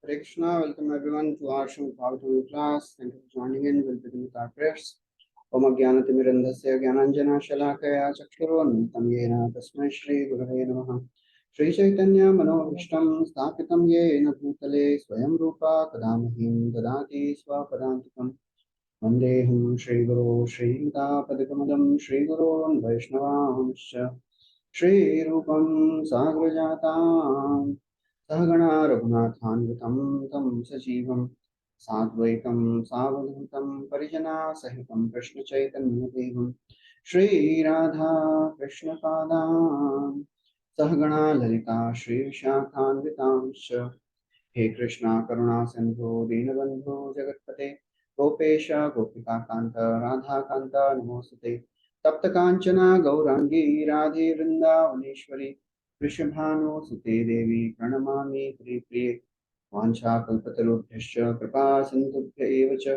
Hare Krishna, welcome everyone to our Srimad Bhagavatam class. Thank you for joining in. We'll begin with our prayers. Om Jnanatirandasya Jnananjana Shalakaya Chakshuruntam Yena Tasmai Shri Gurave Namaha. Shri Chaitanya Manobhishtam Sthapitam Yena Bhutale Swayam Rupa Kadamahim Dadati Swapadantikam Vandeham Shri Guru Shri Yuta Padikamadam Shri Gurun Vaishnavamscha Shri Rupam Sagrajatam सहगणा रघुनाथान्वितं तं सजीवं साद्वैतं सावधूतं परिजना सहितं कृष्णचैतन्यदेवं श्रीराधा कृष्णपादान् सहगणा ललिता श्रीविशाखान्वितांश्च हे कृष्णा करुणा सिन्धो दीनबन्धो जगत्पते गोपेश गोपिकान्त राधाकान्त नमोऽस्तुते तप्त कांचना गौरांगी राधे वृंदावनेश्वरी वृषभानुसुते देवी प्रणमामि प्रिये वाञ्छाकल्पतरुभ्यश्च कृपा सिन्धुभ्य एव च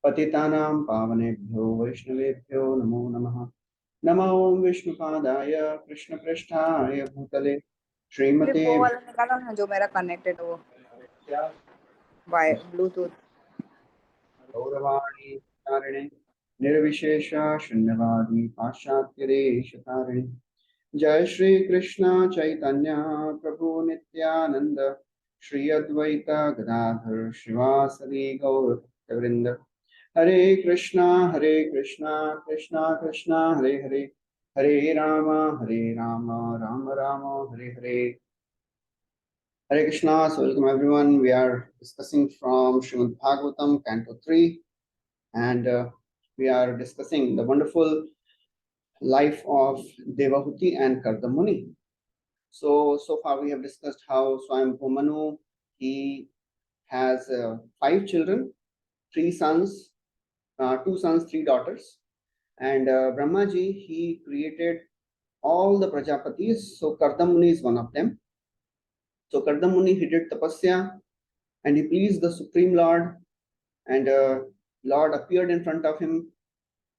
पतितानां पावनेभ्यो वैष्णवेभ्यो नमो नमः नमो विष्णुपादाय कृष्णप्रेष्ठाय भूतले क्लिप श्रीमते वो वाला निकालो ना जो मेरा कनेक्टेड हो बाय ब्लूटूथ। गौरवाणी कारिणे निर्विशेष शून्यवादी पाश्चात्यदेशकारिणे जय श्री कृष्ण चैतन्य प्रभु नित्यानंद श्री अद्वैत गदाधर शिवासदि गौर वृंद हरे Krishna Krishna Krishna Hare Hare Hare Ram Ram Ram Hare Hare. Hare Krishna. So welcome everyone. We are discussing from Srimad Bhagavatam, Canto 3, and we are discussing the wonderful life of Devahuti and Kardamuni. So far we have discussed how Swayambhu Manu, he has 5 children, 3 sons, 2 sons, 3 daughters, and Brahmaji, he created all the Prajapatis. So Kardamuni is one of them. So Kardamuni, he did tapasya and he pleased the Supreme Lord, and Lord appeared in front of him,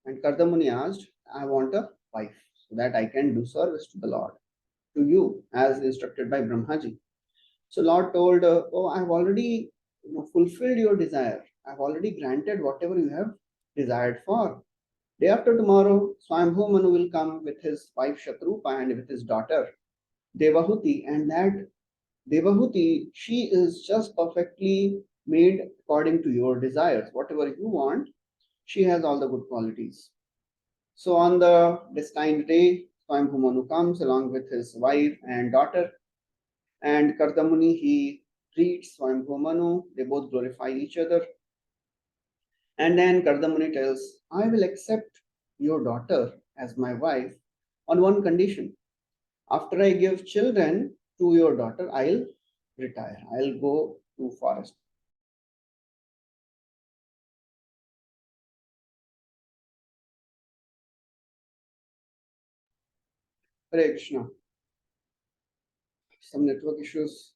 and Kardamuni asked, I want a wife so that I can do service to the Lord, to you, as instructed by Brahmaji. So Lord told, oh, I have already fulfilled your desire. I have already granted whatever you have desired for. Day after tomorrow, Swayambhu Manu will come with his wife Shatrupa and with his daughter Devahuti, and that Devahuti, she is just perfectly made according to your desires. Whatever you want, she has all the good qualities. So on the destined day, Swayambhu Manu comes along with his wife and daughter, and Kardamuni, he greets Swayambhu Manu. They both glorify each other. And then Kardamuni tells, I will accept your daughter as my wife on one condition. After I give children to your daughter, I'll retire. I'll go to forest. Hare Krishna. Some network issues.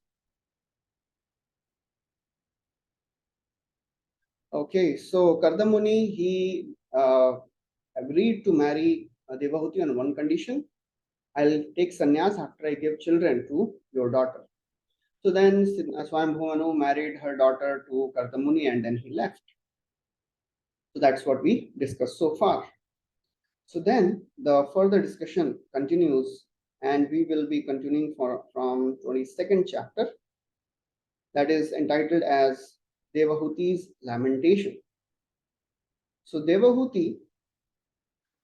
Okay, so Kardamuni, he agreed to marry Devahuti on one condition. I'll take sannyas after I give children to your daughter. So then Swayambhu Manu married her daughter to Kardamuni, and then he left. So that's what we discussed so far. So then the further discussion continues, and we will be continuing from 22nd chapter, that is entitled as Devahuti's Lamentation. So Devahuti,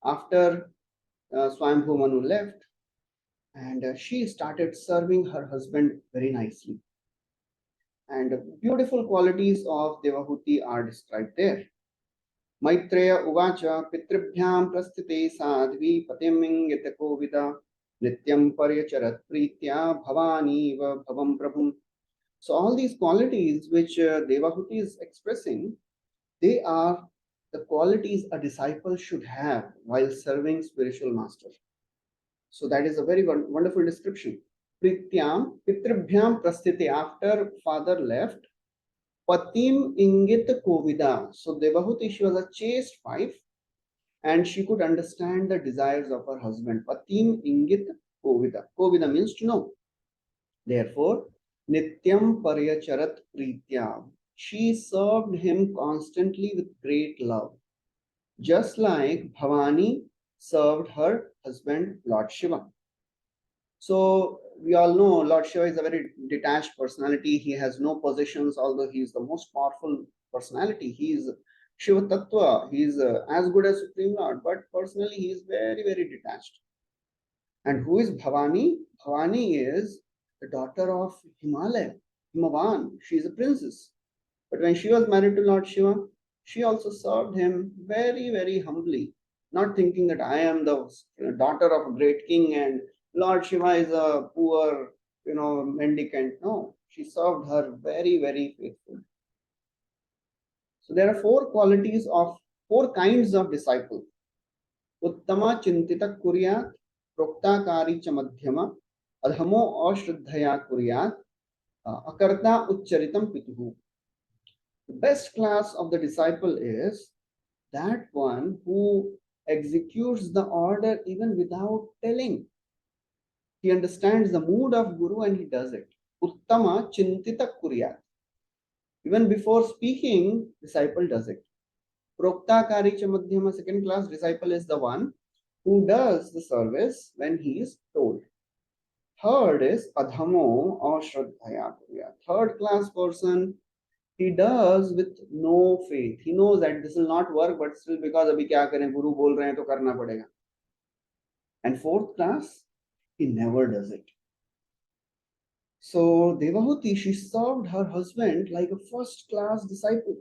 after Swayambhu Manu left, and she started serving her husband very nicely. And beautiful qualities of Devahuti are described there. Maitreya Uvacha Pitribhyam Prasthite Sadhvi Patimingita Kovida Nityam Paryacharat Pritya Bhavani Va Bhavam Prabhum. So all these qualities which Devahuti is expressing, they are the qualities a disciple should have while serving spiritual master. So that is a very wonderful description. Prityam Pitribhyam Prasthite, after father left, Patim Ingit Kovida. So Devahuti, she was a chaste wife and she could understand the desires of her husband. Patim Ingit Kovida. Kovida means to know. Therefore, Nityam Paryacharat Pritya. She served him constantly with great love, just like Bhavani served her husband Lord Shiva. So we all know Lord Shiva is a very detached personality. He has no possessions, although he is the most powerful personality. He is Shiva Tattva. He is as good as Supreme Lord, but personally he is very, very detached. And who is Bhavani? Bhavani is the daughter of Himalaya, Himavan. She is a princess. But when she was married to Lord Shiva, she also served him very, very humbly, not thinking that I am the daughter of a great king and Lord Shiva is a poor, mendicant. No, she served her very, very faithfully. So there are four kinds of disciple. Uttama chintita kuryat, proktakari cha madhyama, adhamo ashraddhaya kuryat, akarta uchcharitam pituhu. The best class of the disciple is that one who executes the order even without telling. He understands the mood of Guru and he does it. Uttama chintita kuryat. Even before speaking, disciple does it. Prokta kari cha madhyama, second class disciple is the one who does the service when he is told. Third is adhamo or shraddhaya kuryat. Third class person, he does with no faith. He knows that this will not work, but still because abhi kya kare, Guru bol rahe hain to karna padega. And fourth class, he never does it. So Devahuti, she served her husband like a first class disciple.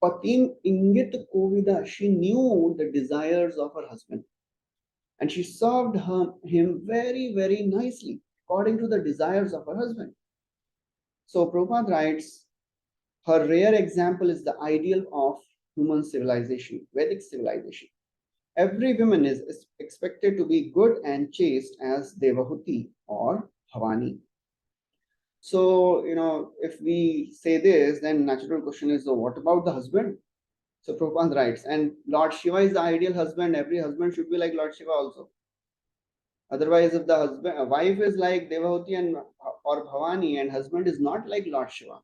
Patim ingit kovida, she knew the desires of her husband. And she served him very, very nicely according to the desires of her husband. So Prabhupada writes, her rare example is the ideal of human civilization, Vedic civilization. Every woman is expected to be good and chaste as Devahuti or Bhavani. So, if we say this, then natural question is, so what about the husband? So Prabhupada writes, and Lord Shiva is the ideal husband. Every husband should be like Lord Shiva also. Otherwise, if the wife is like Devahuti or Bhavani and husband is not like Lord Shiva,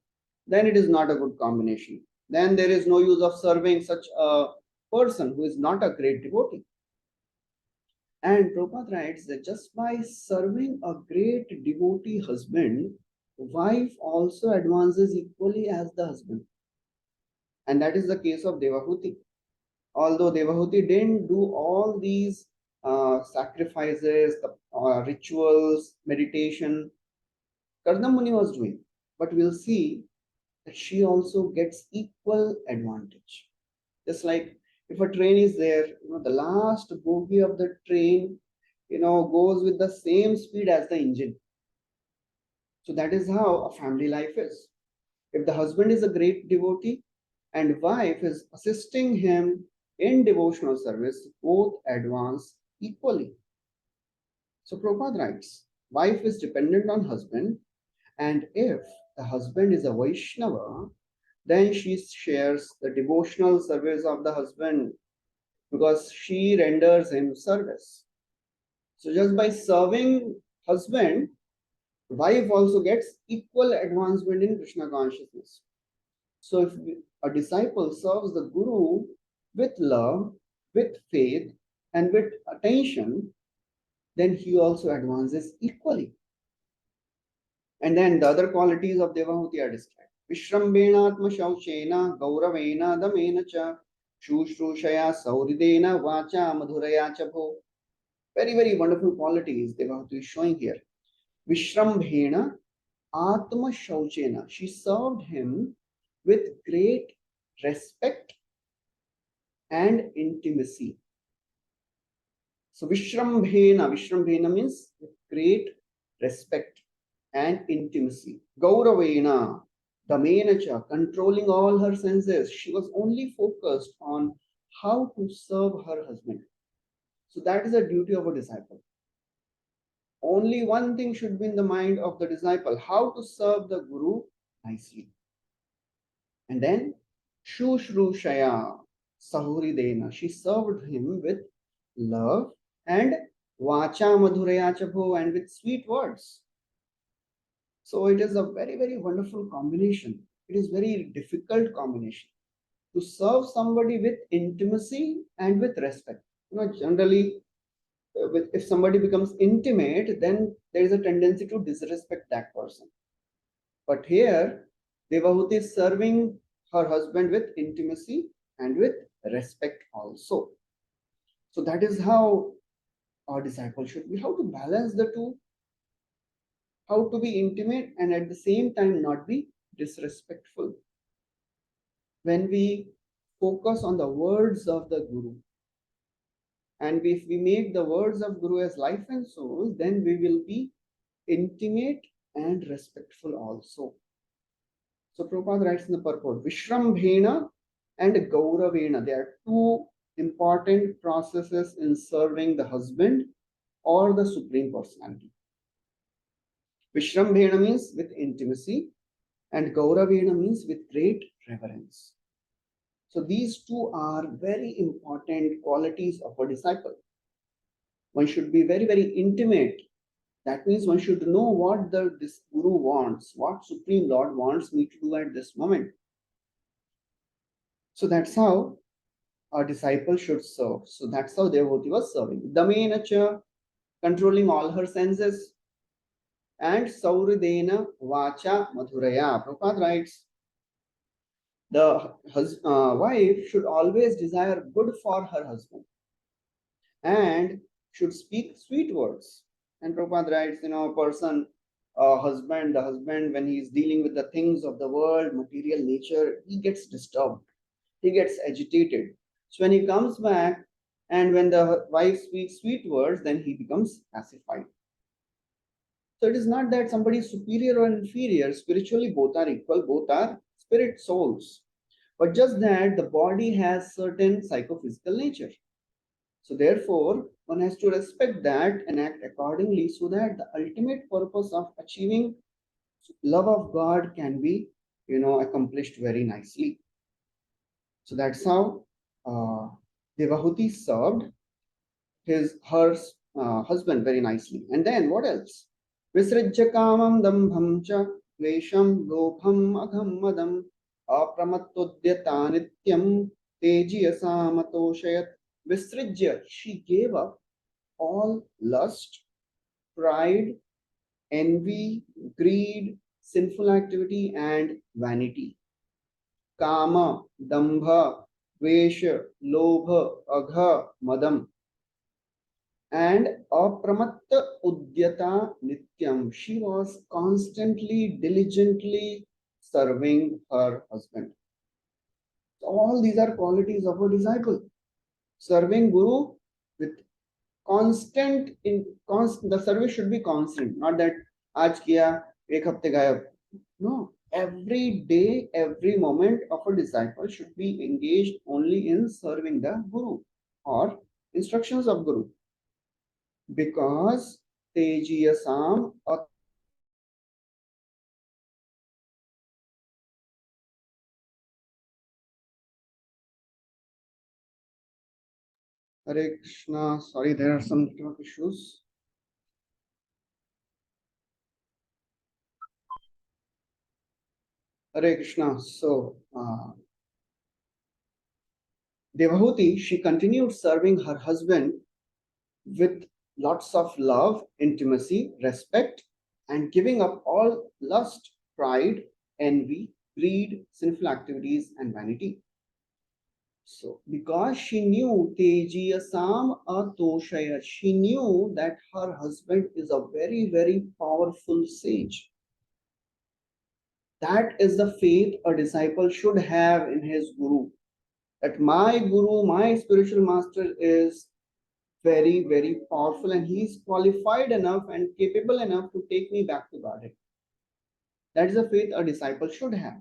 then it is not a good combination. Then there is no use of serving such a person who is not a great devotee. And Prabhupada writes that just by serving a great devotee husband, wife also advances equally as the husband. And that is the case of Devahuti. Although Devahuti didn't do all these sacrifices, rituals, meditation, Kardam Muni was doing. But we'll see that she also gets equal advantage. Just like if a train is there, the last bogie of the train, goes with the same speed as the engine. So that is how a family life is. If the husband is a great devotee and wife is assisting him in devotional service, both advance equally. So Prabhupada writes, wife is dependent on husband, and if the husband is a Vaishnava, then she shares the devotional service of the husband because she renders him service. So just by serving husband, wife also gets equal advancement in Krishna consciousness. So if a disciple serves the Guru with love, with faith, and with attention, then he also advances equally. And then the other qualities of Devahuti are described. Vishrambhenatma shauchena gauravena damena cha shushrushaya sauridena vacha madhuraya cha bho. Very, very wonderful qualities Devahuti is showing here. Vishrambhena atma shauchena. She served him with great respect and intimacy. So Vishrambhena means with great respect and intimacy. Gauravena, Damenacha, controlling all her senses. She was only focused on how to serve her husband. So that is the duty of a disciple. Only one thing should be in the mind of the disciple, how to serve the Guru nicely. And then Shushrushaya Sahuridena, she served him with love and Vacha Madhuraya Chabho, and with sweet words. So it is a very, very wonderful combination. It is very difficult combination to serve somebody with intimacy and with respect. Generally, if somebody becomes intimate, then there is a tendency to disrespect that person. But here, Devahuti is serving her husband with intimacy and with respect also. So that is how our disciple should be. How to balance the two, how to be intimate and at the same time not be disrespectful. When we focus on the words of the Guru, and if we make the words of Guru as life and soul, then we will be intimate and respectful also. So Prabhupada writes in the purport, Vishrambhena and Gauravena, they are two important processes in serving the husband or the Supreme Personality. Vishrambhena means with intimacy and Gauravena means with great reverence. So these two are very important qualities of a disciple. One should be very, very intimate. That means one should know what this Guru wants, what Supreme Lord wants me to do at this moment. So that's how a disciple should serve. So that's how Devotee was serving. Damenacha, controlling all her senses, and Sauridena Vacha Madhuraya. Prabhupada writes, the wife should always desire good for her husband and should speak sweet words. And Prabhupada writes, the husband, when he is dealing with the things of the world, material nature, he gets disturbed, he gets agitated. So when he comes back and when the wife speaks sweet words, then he becomes pacified. So it is not that somebody is superior or inferior. Spiritually, both are equal, both are spirit souls. But just that the body has certain psychophysical nature. So therefore, one has to respect that and act accordingly so that the ultimate purpose of achieving love of God can be, accomplished very nicely. So that's how Devahuti served her husband very nicely. And then what else? Visrajya kamam dambham cha dvesham lobham agham madam apramattodyata nityam tejiyasam Visrajya, she gave up all lust, pride, envy, greed, sinful activity, and vanity. Kama, dambha, vesha, lobha, agha, madam. And apramatta udyata nityam. She was constantly, diligently serving her husband. So all these are qualities of a disciple. Serving Guru with the service should be constant, not that aaj kiya, ek hafte gayab. No, every day, every moment of a disciple should be engaged only in serving the Guru or instructions of Guru. Because Tejiyasam Hare Krishna, sorry, there are some network issues. Hare Krishna. So, Devahuti, she continued serving her husband with lots of love, intimacy, respect, and giving up all lust, pride, envy, greed, sinful activities, and vanity. So, because she knew Tejiyasam Atoshaya, she knew that her husband is a very, very powerful sage. That is the faith a disciple should have in his Guru. That my Guru, my spiritual master is very, very powerful and he is qualified enough and capable enough to take me back to Godhead. That is the faith a disciple should have.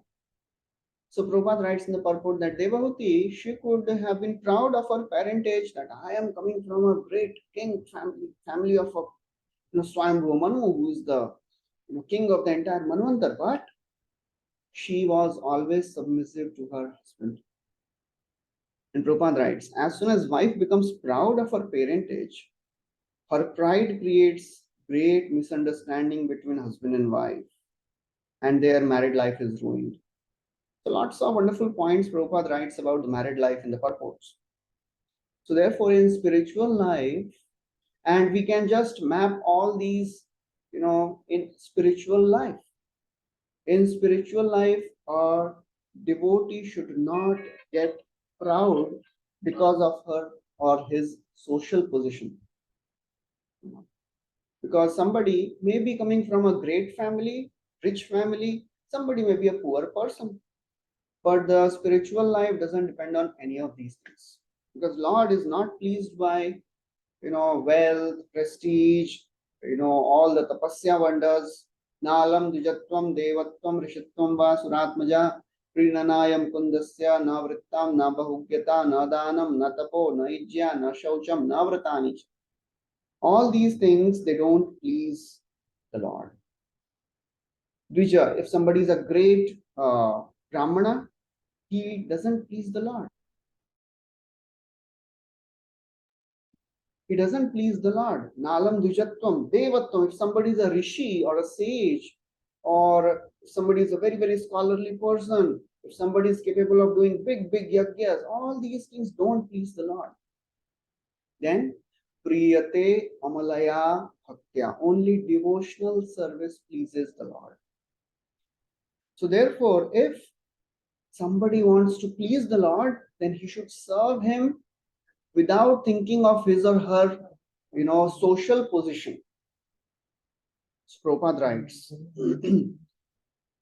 So Prabhupada writes in the purport that Devahuti, she could have been proud of her parentage, that I am coming from a great king family of a Swayambhu Manu, who is the king of the entire Manvantar, but she was always submissive to her husband. And Prabhupada writes, as soon as wife becomes proud of her parentage, her pride creates great misunderstanding between husband and wife. and their married life is ruined. So lots of wonderful points Prabhupada writes about the married life in the purports. So therefore, in spiritual life, and we can just map all these, in spiritual life. In spiritual life, our devotee should not get proud because of her or his social position. Because somebody may be coming from a great family, rich family, somebody may be a poor person. But the spiritual life doesn't depend on any of these things. Because Lord is not pleased by, wealth, prestige, all the tapasya wonders. Nalam dijatvam devatvam rishitvam va suratmaja prinanayam kundasya na vrittam na bahugyata na danam na tapo na ijya na shaucham na vratani. All these things, they don't please the Lord. Dvija, if somebody is a great Brahmana, he doesn't please the Lord. He doesn't please the Lord. Nalam dujatvam, devatvam. If somebody is a rishi or a sage, or if somebody is a very, very scholarly person, if somebody is capable of doing big, big yagyas, all these things don't please the Lord. Then, priyate amalaya bhaktya. Only devotional service pleases the Lord. So therefore, if somebody wants to please the Lord, then he should serve him without thinking of his or her, social position. So Prabhupada writes, the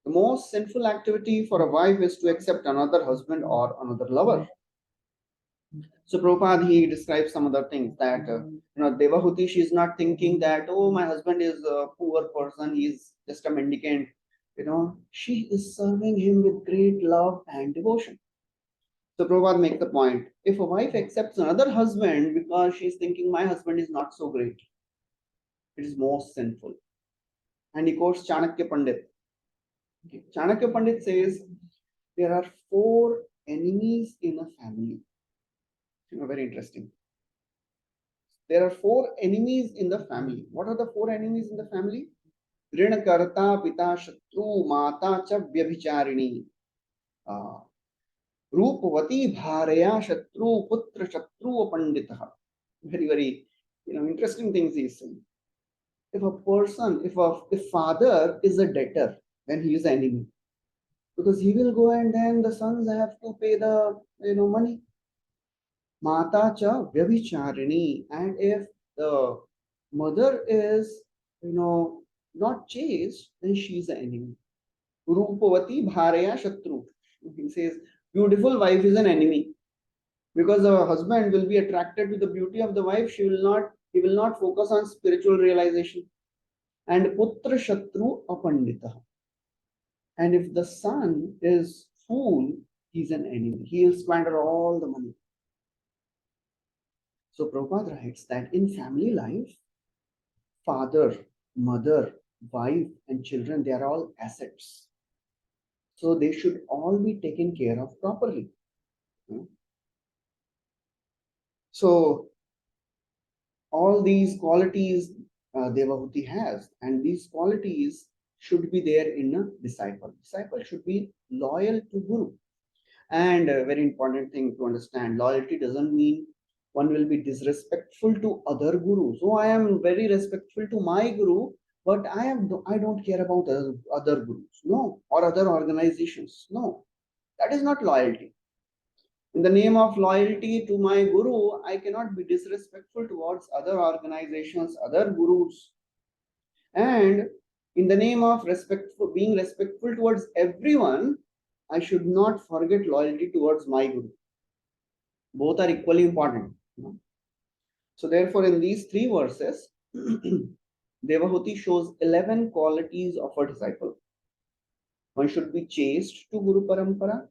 most sinful activity for a wife is to accept another husband or another lover. So Prabhupada, he describes some other things that, Devahuti, she is not thinking that, oh, my husband is a poor person, he is just a mendicant. She is serving him with great love and devotion. So Prabhupada makes the point, if a wife accepts another husband because she is thinking my husband is not so great, it is most sinful. And he quotes Chanakya Pandit. Chanakya Pandit says there are 4 enemies in a family. Very interesting. There are 4 enemies in the family. What are the 4 enemies in the family? Rinakarta, Pita, Shatru, Mata, cha Vyabhicharini. Rupavati, Bharaya, Shatru, Putra, Shatru, Panditaha. Very, very, interesting things he is saying. If a person, if father is a debtor, then he is an enemy. Because he will go and then the sons have to pay the, money. Mata cha vyabhicharini. And if the mother is, not chaste, then she is an enemy. Rupavati bharaya shatru. He says, beautiful wife is an enemy. Because the husband will be attracted to the beauty of the wife, he will not focus on spiritual realization. And putra shatru apandita. And if the son is fool, he's an enemy. He will squander all the money. So Prabhupada writes that in family life, father, mother, wife, and children, they are all assets. So they should all be taken care of properly. So all these qualities Devahuti has, and these qualities should be there in a disciple. Disciple should be loyal to Guru. And a very important thing to understand, loyalty doesn't mean one will be disrespectful to other gurus. So I am very respectful to my guru, but I don't care about other gurus. No, or other organizations. No, that is not loyalty. In the name of loyalty to my guru, I cannot be disrespectful towards other organizations, other gurus. And in the name of being respectful towards everyone, I should not forget loyalty towards my guru. Both are equally important. So therefore, in these 3 verses, Devahuti shows 11 qualities of a disciple. One should be chaste to Guru Parampara.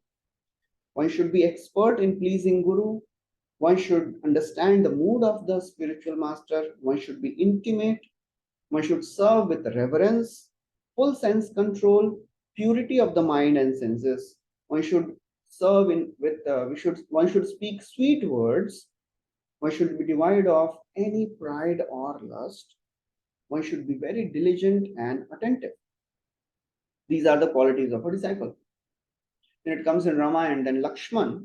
One should be expert in pleasing Guru. One should understand the mood of the spiritual master. One should be intimate. One should serve with reverence, full sense control, purity of the mind and senses. One should serve one should speak sweet words. One should be devoid of any pride or lust. One should be very diligent and attentive. These are the qualities of a disciple. When it comes in Ramayana, then Lakshman,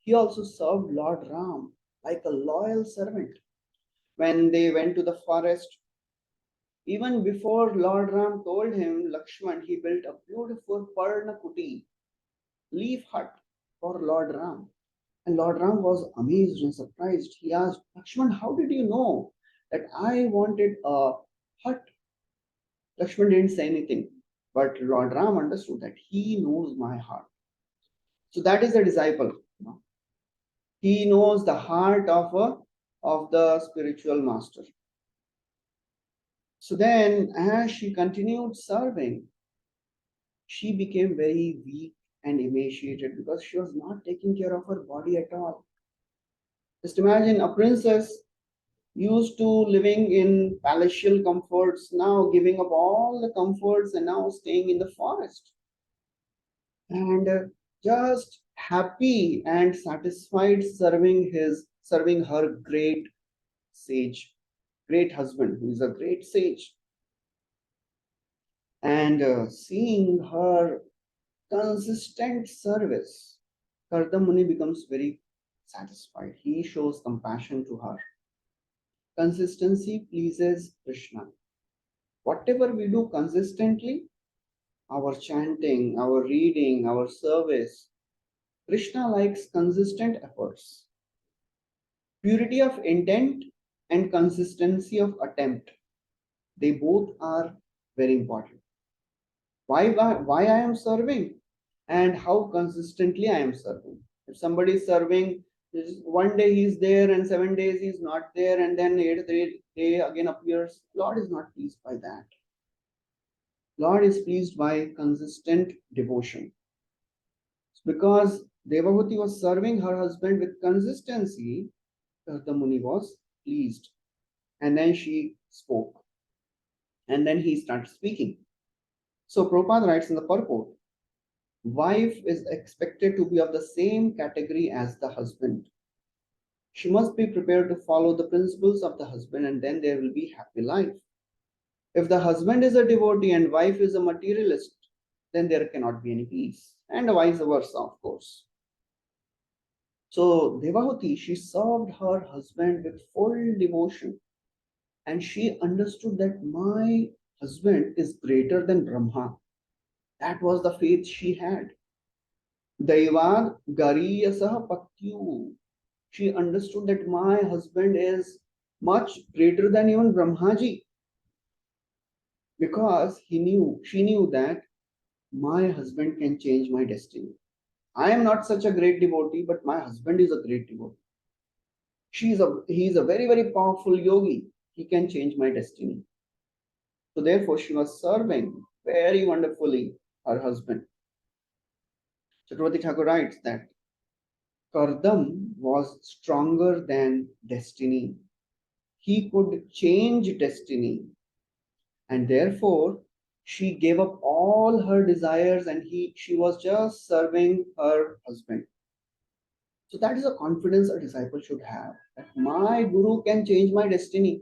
he also served Lord Ram like a loyal servant. When they went to the forest, even before Lord Ram told him, Lakshman, he built a beautiful Parnakuti, leaf hut for Lord Ram. And Lord Ram was amazed and surprised. He asked, Lakshman, how did you know that I wanted a hut? Lakshman didn't say anything, but Lord Ram understood that he knows my heart. So that is a disciple. He knows the heart of the spiritual master. So then, as she continued serving, she became very weak and emaciated because she was not taking care of her body at all. Just imagine a princess used to living in palatial comforts, now giving up all the comforts and now staying in the forest. And just happy and satisfied serving her great sage, great husband who is a great sage. And seeing her consistent service, Karda Muni becomes very satisfied. He shows compassion to her. Consistency pleases Krishna. Whatever we do consistently, our chanting, our reading, our service, Krishna likes consistent efforts. Purity of intent and consistency of attempt, they both are very important. Why I am serving and how consistently I am serving. If somebody is serving, one day he is there and 7 days he is not there, and then 8th day again appears, Lord is not pleased by that. Lord is pleased by consistent devotion. Because Devavati was serving her husband with consistency, the Muni was pleased. And then she spoke. And then he started speaking. So Prabhupada writes in the purport, wife is expected to be of the same category as the husband. She must be prepared to follow the principles of the husband, and then there will be happy life. If the husband is a devotee and wife is a materialist, then there cannot be any peace, and vice versa, of course. So Devahuti, she served her husband with full devotion, and she understood that my husband is greater than Brahma. That was the faith she had. Daivad Gariyasah Patyu. She understood that my husband is much greater than even Brahmaji, because she knew that my husband can change my destiny. I am not such a great devotee, but my husband is a great devotee. He is a very, very powerful yogi. He can change my destiny. So therefore, she was serving very wonderfully her husband. Chakravarti Thakur writes that Kardam was stronger than destiny. He could change destiny, and therefore she gave up all her desires, and she was just serving her husband. So that is a confidence a disciple should have, that my guru can change my destiny.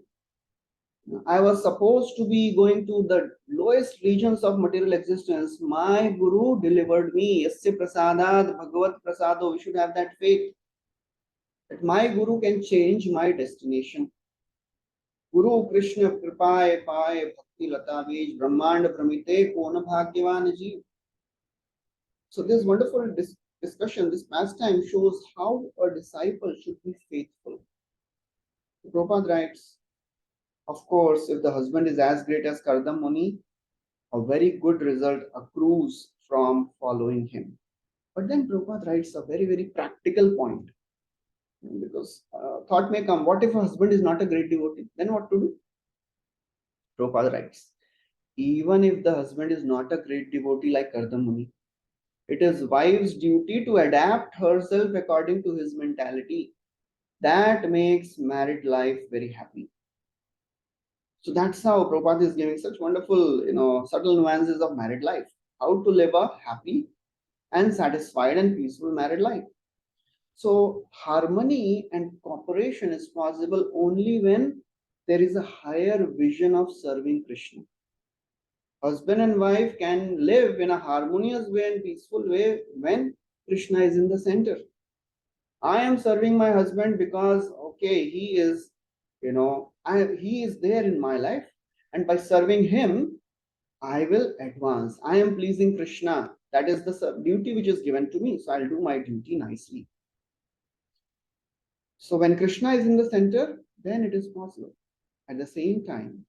I was supposed to be going to the lowest regions of material existence. My guru delivered me. Yasya prasadad bhagavat prasado. We should have that faith that my guru can change my destination. Guru Krishna kripaye paye bhakti lata bij brahmand pramite kona bhagyavan jeev. So this wonderful discussion, this pastime shows how a disciple should be faithful. Prabhupada writes, of course, if the husband is as great as Kardam Muni, a very good result accrues from following him. But then Prabhupada writes a very, very practical point. Because thought may come, what if a husband is not a great devotee? Then what to do? Prabhupada writes, even if the husband is not a great devotee like Kardam Muni, it is wife's duty to adapt herself according to his mentality. That makes married life very happy. So that's how Prabhupada is giving such wonderful, subtle nuances of married life. How to live a happy and satisfied and peaceful married life. So harmony and cooperation is possible only when there is a higher vision of serving Krishna. Husband and wife can live in a harmonious way and peaceful way when Krishna is in the center. I am serving my husband because okay, he is, he is there in my life, and by serving him, I will advance. I am pleasing Krishna. That is the duty which is given to me. So I'll do my duty nicely. So when Krishna is in the center, then it is possible. At the same time,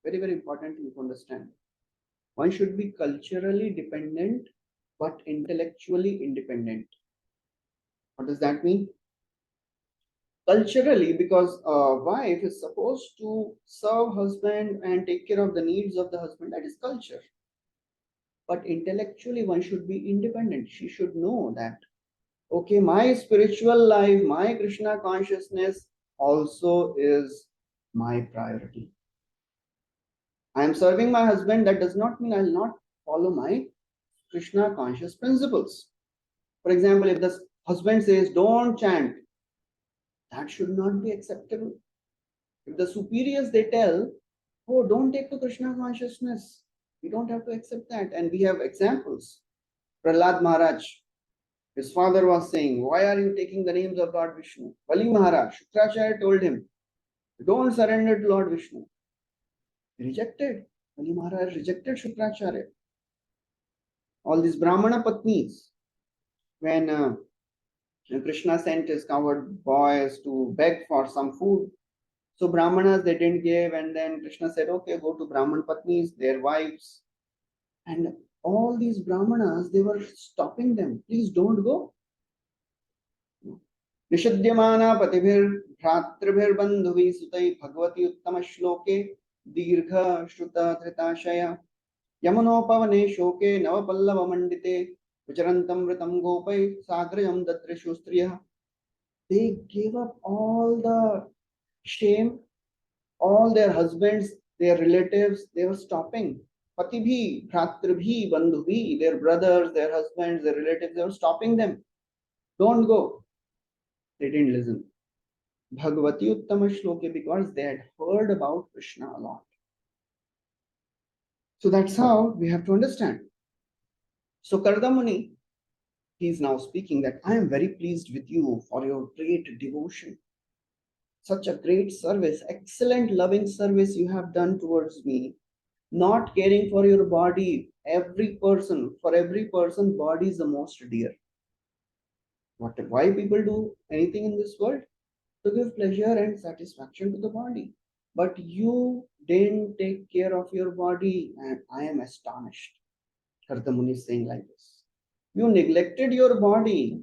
very, very important to understand, one should be culturally dependent but intellectually independent. What does that mean? Culturally, because a wife is supposed to serve husband and take care of the needs of the husband, that is culture. But intellectually, one should be independent. She should know that, okay, my spiritual life, my Krishna consciousness also is my priority. I am serving my husband. That does not mean I'll not follow my Krishna conscious principles. For example, if the husband says, don't chant, that should not be acceptable. If the superiors they tell, oh, don't take to Krishna consciousness, we don't have to accept that. And we have examples. Prahlad Maharaj, his father was saying, why are you taking the names of Lord Vishnu? Bali Maharaj, Shukracharya told him, don't surrender to Lord Vishnu. He rejected. Bali Maharaj rejected Shukracharya. All these Brahmana Patnis, when Krishna sent his cowherd boys to beg for some food, so Brahmanas they didn't give, and then Krishna said, okay, go to Brahman Patnis, their wives. And all these Brahmanas, they were stopping them. Please don't go. Nishadyamana patibhir bhratribhir bandhuvi sutai bhagavati uttama shloke dirgha shruta dhritashaya yamunopavane shoke navapallava mandite vicharantam vritam gopai sagrayam dadrishu striya. They gave up all the shame, all their husbands, their relatives, they were stopping. Patibhi, bhratribhi, bandhubhi, their brothers, their husbands, their relatives, they were stopping them. Don't go. They didn't listen. Bhagavati Uttama Shloke, because they had heard about Krishna a lot. So that's how we have to understand. So Kardamuni, he is now speaking that I am very pleased with you for your great devotion. Such a great service, excellent loving service you have done towards me. Not caring for your body, for every person, body is the most dear. Why people do anything in this world? To give pleasure and satisfaction to the body. But you didn't take care of your body, and I am astonished. Kardamuni is saying like this. You neglected your body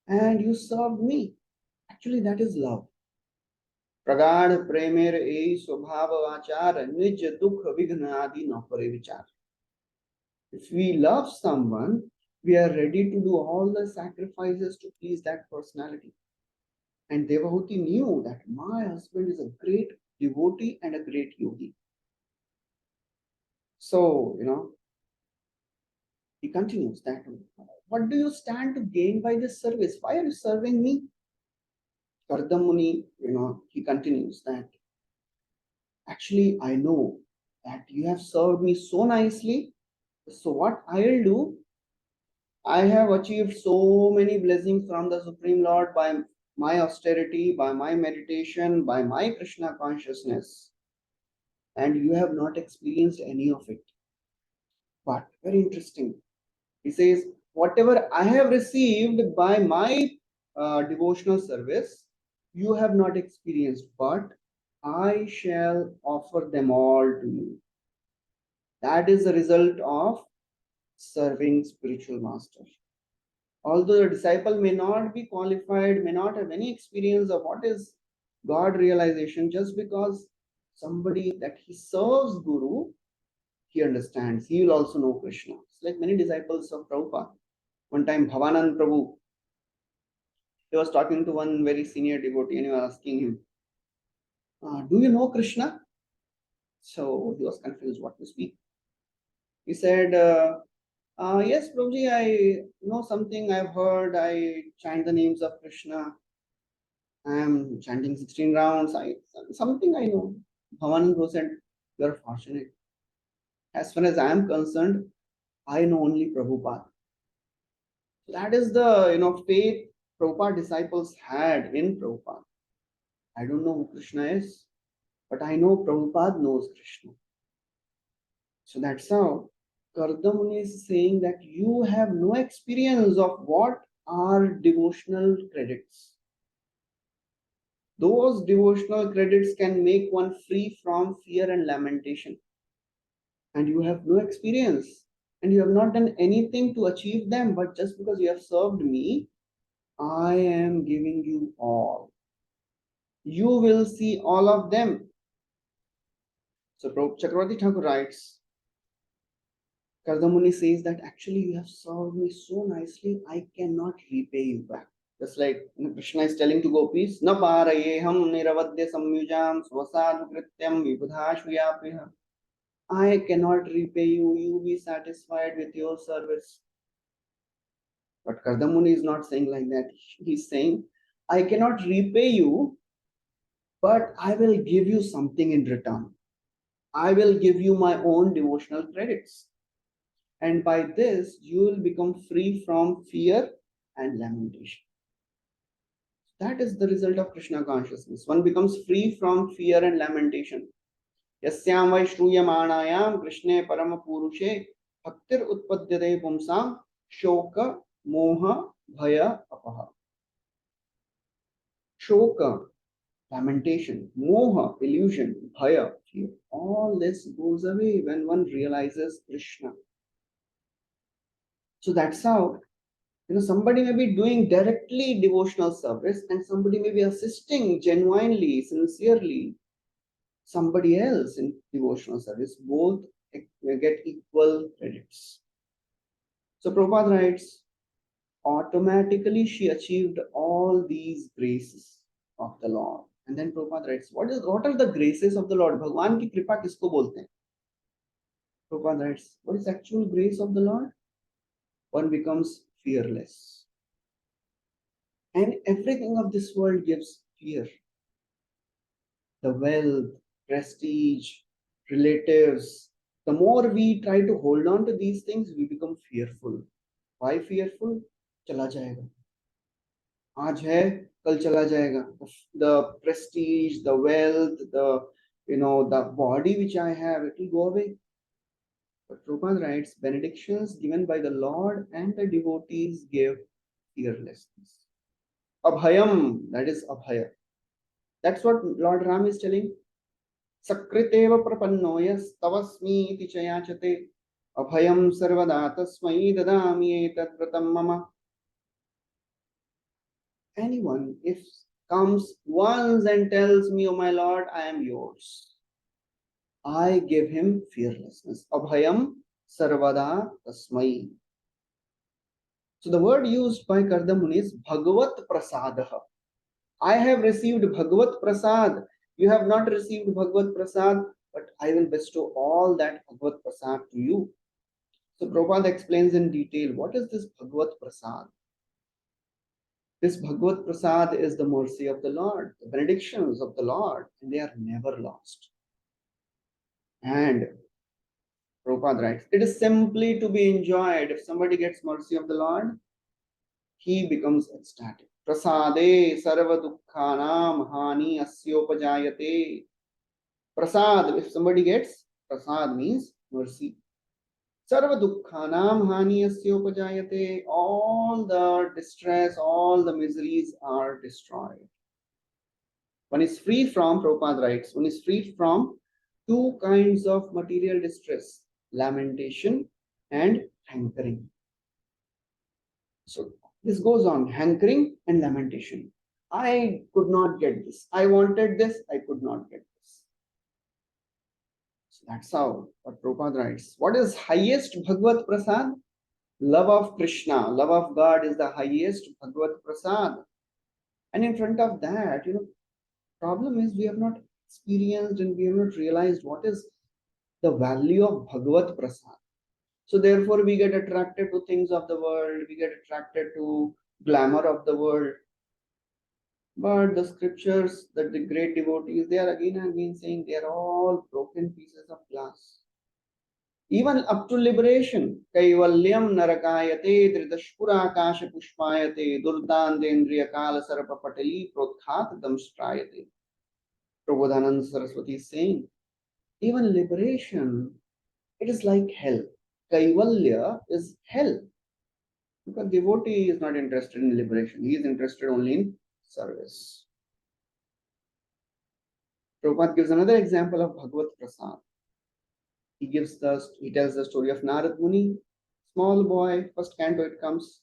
and you served me. Actually, that is love. प्रगाढ़ प्रेमेर ए स्वभाव आचार निज दुख विघ्न आदि न करे विचार. If we love someone, we are ready to do all the sacrifices to please that personality. And Devahuti knew that my husband is a great devotee and a great yogi. So, he continues that, what do you stand to gain by this service? Why are you serving me? Kardamuni, he continues that, actually, I know that you have served me so nicely. So what I'll do, I have achieved so many blessings from the Supreme Lord by my austerity, by my meditation, by my Krishna consciousness, and you have not experienced any of it. But very interesting. He says, whatever I have received by my devotional service, you have not experienced, but I shall offer them all to you. That is the result of serving spiritual master. Although the disciple may not be qualified, may not have any experience of what is God realization, just because somebody that he serves Guru, he understands, he will also know Krishna. It's like many disciples of Prabhupada. One time Bhavanand Prabhu, he was talking to one very senior devotee and he was asking him, do you know Krishna? So he was confused what to speak. He said, yes, Prabhuji, I know something, I've heard, I chant the names of Krishna. I am chanting 16 rounds, something I know. Bhavanand said, you are fortunate. As far as I am concerned, I know only Prabhupada. That is the faith Prabhupada disciples had in Prabhupada. I don't know who Krishna is, but I know Prabhupada knows Krishna. So that's how Kardamuni is saying that you have no experience of what are devotional credits. Those devotional credits can make one free from fear and lamentation. And you have no experience and you have not done anything to achieve them, but just because you have served me, I am giving you all. You will see all of them. So Chakravarti Thakur writes, Kardamuni says that actually you have served me so nicely, I cannot repay you back. Just like Krishna is telling to gopis, Na parayeham niravadya samyujam svasadu krityam vibudhashvyapiha. I cannot repay you, you be satisfied with your service. But Kardamuni is not saying like that. He's saying, I cannot repay you, but I will give you something in return. I will give you my own devotional credits. And by this, you will become free from fear and lamentation. That is the result of Krishna consciousness. One becomes free from fear and lamentation. Yasyam vai shruyamanayam Krishne parama purushe bhaktir utpadyate pumsam shoka moha bhaya apaha. Shoka, lamentation, moha, illusion, bhaya, fear. All this goes away when one realizes Krishna. So that's how somebody may be doing directly devotional service and somebody may be assisting genuinely, sincerely somebody else in devotional service. Both get equal credits. So Prabhupada writes, automatically she achieved all these graces of the Lord. And then Prabhupada writes, what are the graces of the Lord? Bhagwan ki kripa kisko bolte hain? Prabhupada writes, what is actual grace of the Lord? One becomes fearless. And everything of this world gives fear. The wealth, prestige, relatives. The more we try to hold on to these things, we become fearful. Why fearful? Chala jayega. Aaj hai, kal chala jayega. The prestige, the wealth, the body which I have, it will go away. But Prabhupada writes, benedictions given by the Lord and the devotees give fearlessness. Abhayam, that is abhaya. That's what Lord Ram is telling. Sakriteva prapannoyas tavasmi iti chayachate abhayam sarvada tasmai dadami etat vratam mama. Anyone, if comes once and tells me, oh my Lord, I am yours, I give him fearlessness. Abhayam sarvada tasmai. So the word used by Kardamuni is Bhagavat Prasadaha. I have received Bhagavat Prasad. You have not received Bhagavat Prasad, but I will bestow all that Bhagavat Prasad to you. So Prabhupada explains in detail, what is this Bhagavat Prasad? This Bhagavat Prasad is the mercy of the Lord, the benedictions of the Lord, and they are never lost. And Prabhupada writes, it is simply to be enjoyed. If somebody gets mercy of the Lord, he becomes ecstatic. Prasade sarva dukkhanam hani asyopajayate. Prasad, if somebody gets, prasad means mercy. Sarva dukkhanam hani asyopajayate. All the distress, all the miseries are destroyed. One is free from, Prabhupada writes, one is free from two kinds of material distress, lamentation and hankering. So this goes on, hankering and lamentation. I could not get this. I wanted this. I could not get this. So that's how what Prabhupada writes. What is highest Bhagavat Prasad? Love of Krishna, love of God is the highest Bhagavat Prasad. And in front of that, problem is we have not experienced and we have not realized what is the value of Bhagavat Prasad. So therefore we get attracted to things of the world, we get attracted to glamour of the world. But the scriptures that the great devotees, they are again and again saying they are all broken pieces of glass. even up to liberation. Kaivalyam narakayate tridashpurakasha pushpayate durdandendriya kala sarapa patali prothat damstrayate. Prabodhananda Saraswati is saying, even liberation, it is like hell. Kaivalya is hell. Because devotee is not interested in liberation. He is interested only in service. Prabhupada gives another example of Bhagavad Prasad. He tells the story of Narad Muni, small boy, first canto it comes.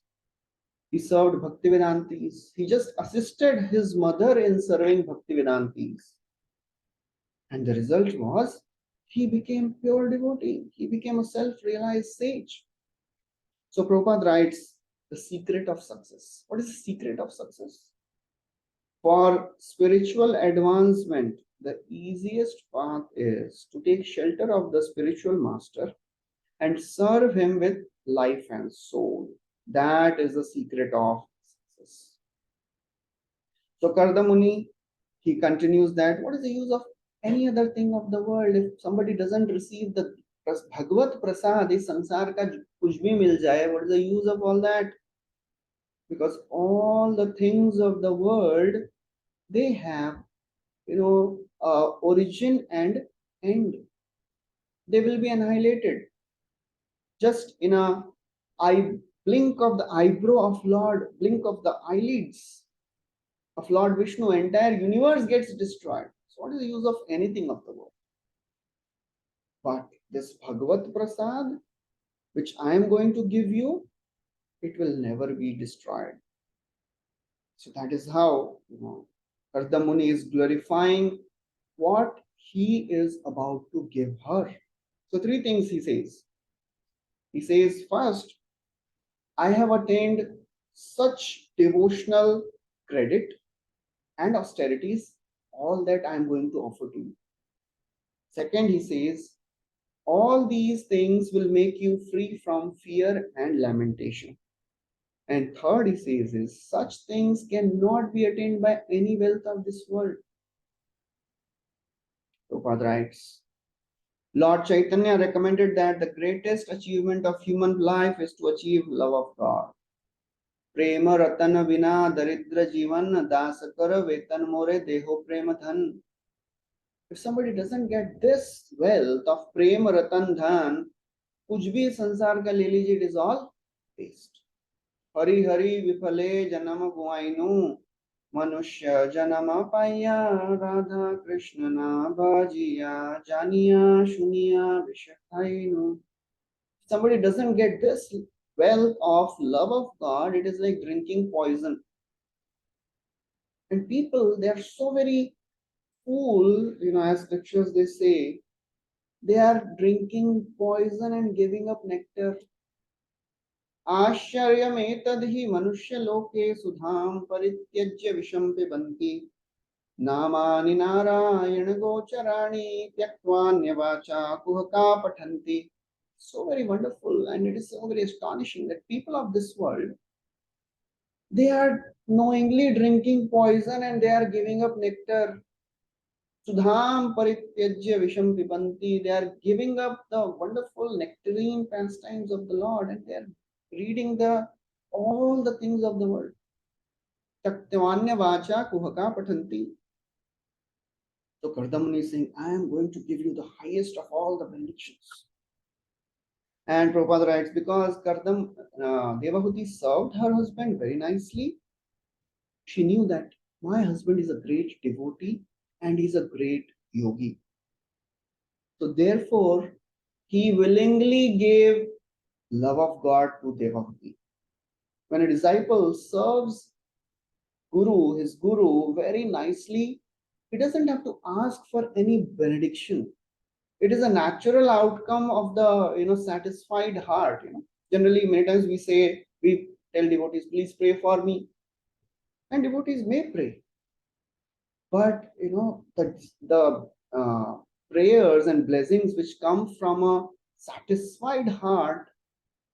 He served Bhaktivedantis. He just assisted his mother in serving Bhaktivedantis. And the result was he became pure devotee. He became a self-realized sage. So Prabhupada writes, the secret of success. What is the secret of success? For spiritual advancement, the easiest path is to take shelter of the spiritual master and serve him with life and soul. That is the secret of success. So Kardamuni, he continues that what is the use of any other thing of the world if somebody doesn't receive the Bhagavat Prasad, is sansar ka kuch bhi mil jaye, what is the use of all that? Because all the things of the world, they have, origin and end. They will be annihilated just in a eye blink of the eyebrow of Lord, blink of the eyelids of Lord Vishnu, entire universe gets destroyed. So what is the use of anything of the world? But this Bhagavat Prasad, which I am going to give you, it will never be destroyed. So that is how, Kardamuni is glorifying what he is about to give her. So three things he says. He says, first, I have attained such devotional credit and austerities, all that I am going to offer to you. Second, he says, all these things will make you free from fear and lamentation. And third, he says, is such things cannot be attained by any wealth of this world. Prabhupada writes, Lord Chaitanya recommended that the greatest achievement of human life is to achieve love of God. Prema ratan vina daridra jivan dasakara vetan more deho prema dhan. If somebody doesn't get this wealth of prema ratan dhan, kuch bhi sansar ka le lijiye, it is all waste. Hari hari vifale janam guainu मनुष्य जन्म पाया राधा कृष्ण ना बाजिया जानिया शुनिया विषयानु. Somebody doesn't get this wealth of love of God, it is like drinking poison. And people, they are so very fool, as scriptures they say, they are drinking poison and giving up nectar. आश्चर्यमेतद्धि मनुष्यलोके सुधां परित्यज्य विषं पिबन्ति नामानि नारायण गोचराणि त्यक्त्वान्यवाचा कुहका पठन्ति. So very wonderful, and it is so very astonishing that people of this world, they are knowingly drinking poison and they are giving up nectar. Sudham parityajya visham pibanti. They are giving up the wonderful nectarine pastimes of the Lord and they are reading all the things of the world. Taktyavanya vacha kuhaka patanti. So Kardamuni is saying, I am going to give you the highest of all the benedictions. And Prabhupada writes, because Devahuti served her husband very nicely, she knew that my husband is a great devotee and he's a great yogi. So therefore, he willingly gave love of God to Devahuti. When a disciple serves his guru very nicely, he doesn't have to ask for any benediction. It is a natural outcome of the satisfied heart. Generally, many times we tell devotees, please pray for me, and devotees may pray, but the prayers and blessings which come from a satisfied heart,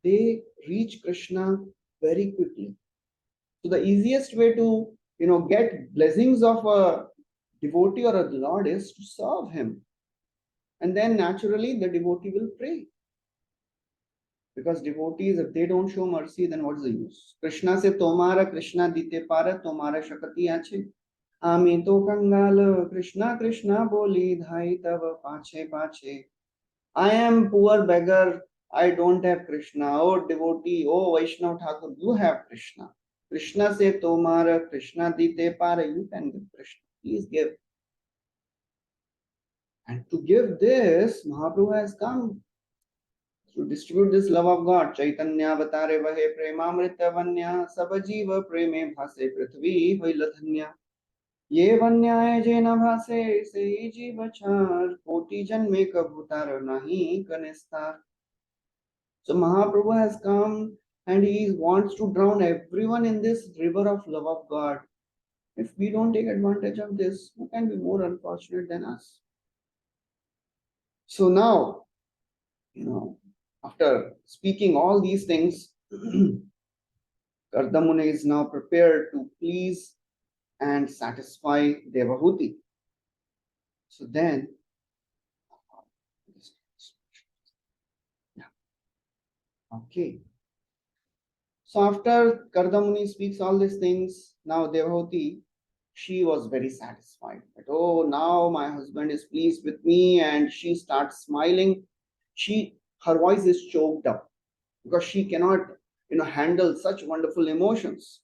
they reach Krishna very quickly. So the easiest way to get blessings of a devotee or a Lord is to serve him. And then naturally the devotee will pray. Because devotees, if they don't show mercy, then what's the use? Krishna se tomara Krishna dite para tomara shakati ache. Ami to kangal Krishna Krishna boli dhai tava pache pache. I am poor beggar. I don't have Krishna. Oh devotee, oh Vaishnav Thakur, you have Krishna. Krishna se tomara Krishna dite para. You can give Krishna. Please give. And to give this, Mahaprabhu has come to distribute this love of God. Chaitanya avatare vahe premamrita vanya sabajiva preme bhase prithvi vaila dhanya. ये वन्याय जेन भासे से जीव चार कोटि जन्मे कबूतर नहीं कनिस्तार. So Mahaprabhu has come and he wants to drown everyone in this river of love of God. If we don't take advantage of this, who can be more unfortunate than us? So now, after speaking all these things, Kardamuni is now prepared to please and satisfy Devahuti. So then, okay. So after Kardamuni speaks all these things, now Devahuti, she was very satisfied. That, oh, now my husband is pleased with me, and she starts smiling. Her voice is choked up because she cannot, handle such wonderful emotions.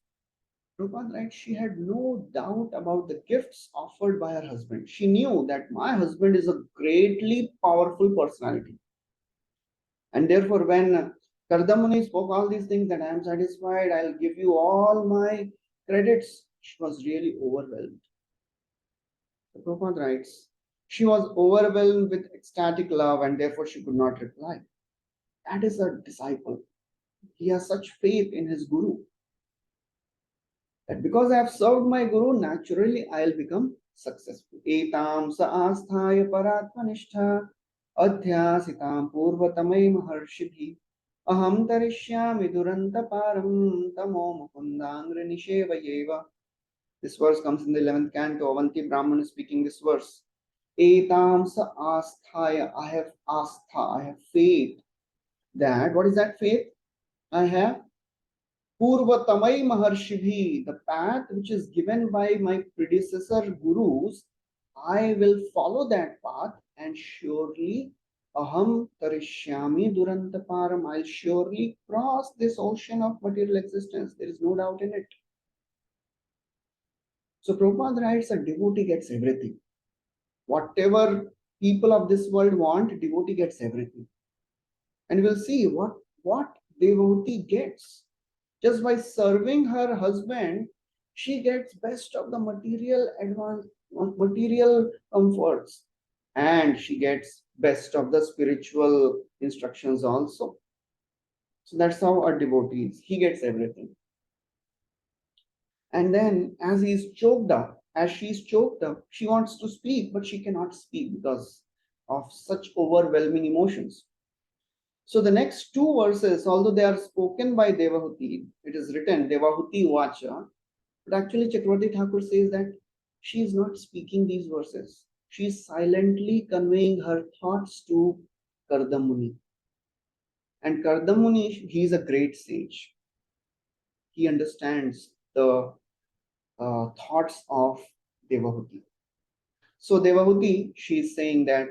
Prabhupada, right? She had no doubt about the gifts offered by her husband. She knew that my husband is a greatly powerful personality. And therefore, when Kardamuni spoke all these things, that I am satisfied, I'll give you all my credits, she was really overwhelmed. So Prabhupada writes, she was overwhelmed with ecstatic love and therefore she could not reply. That is a disciple. He has such faith in his Guru that because I have served my Guru, naturally I'll become successful. Etam sa asthaya paratmanishta adhyasitam purvatamai maharshibhi aham tarishyami duranta param tamo mukundangri nishevayeva. This verse comes in the 11th canto. Avanti Brahman is speaking this verse. Etam sa asthaya. I have astha. I have faith. That, what is that faith? I have Purvatamai Maharshibhi, the path which is given by my predecessor gurus. I will follow that path and surely Aham Tarishyami Durantaparam. I'll surely cross this ocean of material existence. There is no doubt in it. So Prabhupada writes a devotee gets everything. Whatever people of this world want, devotee gets everything. And we'll see what devotee gets. Just by serving her husband, she gets best of the material comforts, and she gets best of the spiritual instructions also. So that's how a devotee is. He gets everything. And then as she's choked up, she wants to speak, but she cannot speak because of such overwhelming emotions. So the next two verses, although they are spoken by Devahuti, it is written Devahuti Vacha, but actually Chakravarti Thakur says that she is not speaking these verses. She is silently conveying her thoughts to Kardamuni. And Kardamuni, he is a great sage. He understands the thoughts of Devahuti. So Devahuti, she is saying that,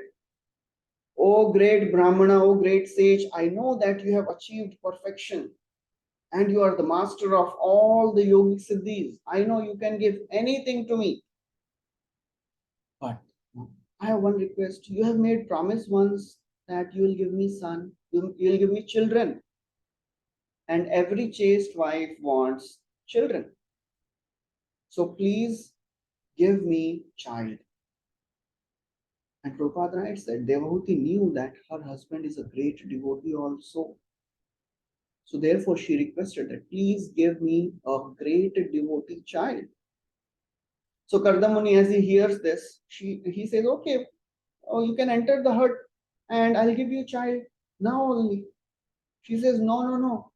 O great Brahmana, O great sage, I know that you have achieved perfection and you are the master of all the yogic siddhis. I know you can give anything to me. But I have one request. You have made promise once that you will give me son, you will give me children. And every chaste wife wants children. So please give me child. And Prabhupada writes that Devahuti knew that her husband is a great devotee also. So therefore she requested that please give me a great devotee child. So Kardamuni, as he hears this, he says, okay, you can enter the hut and I'll give you a child now only. She says, no.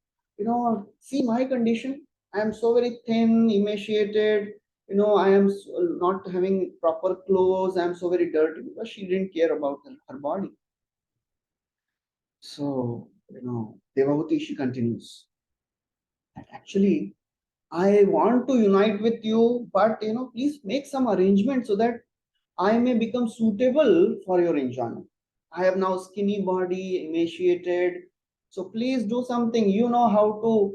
See my condition. I am so very thin, emaciated. I am not having proper clothes. I am so very dirty, because she didn't care about her body. So Devahuti, she continues that actually I want to unite with you, but please make some arrangement so that I may become suitable for your enjoyment. I have now skinny body, emaciated. So please do something. You know how to,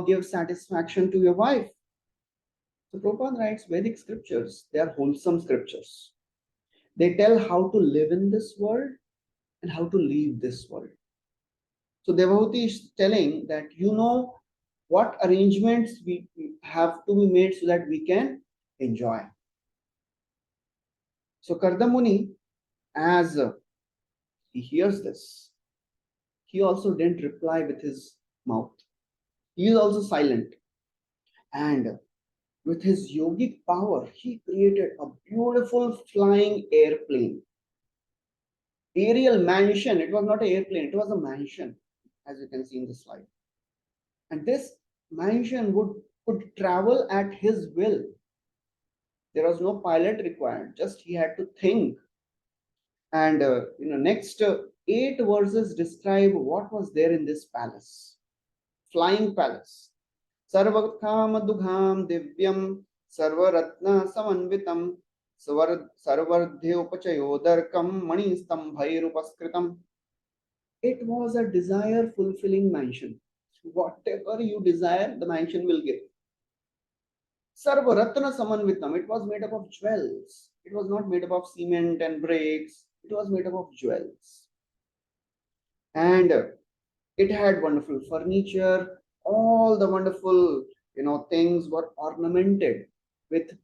give satisfaction to your wife. So Prabhupada writes Vedic scriptures. They are wholesome scriptures. They tell how to live in this world and how to leave this world. So Devahuti is telling that what arrangements we have to be made so that we can enjoy. So Kardamuni, as he hears this, he also didn't reply with his mouth. He is also silent. And with his yogic power, he created a beautiful flying airplane. Aerial mansion. It was not an airplane, it was a mansion, as you can see in the slide. And this mansion could travel at his will. There was no pilot required, just he had to think. And next 8 verses describe what was there in this palace. Flying palace. Sarvakam divyam sarvaratna samanvitam sarvardhyopachayodarkam mani stambhairupaskritam. It was a desire fulfilling mansion. Whatever you desire, the mansion will give. Sarvaratna samanvitam. It was made up of jewels. It was not made up of cement and bricks. It was made up of jewels. And it had wonderful furniture. All the wonderful, things were ornamented with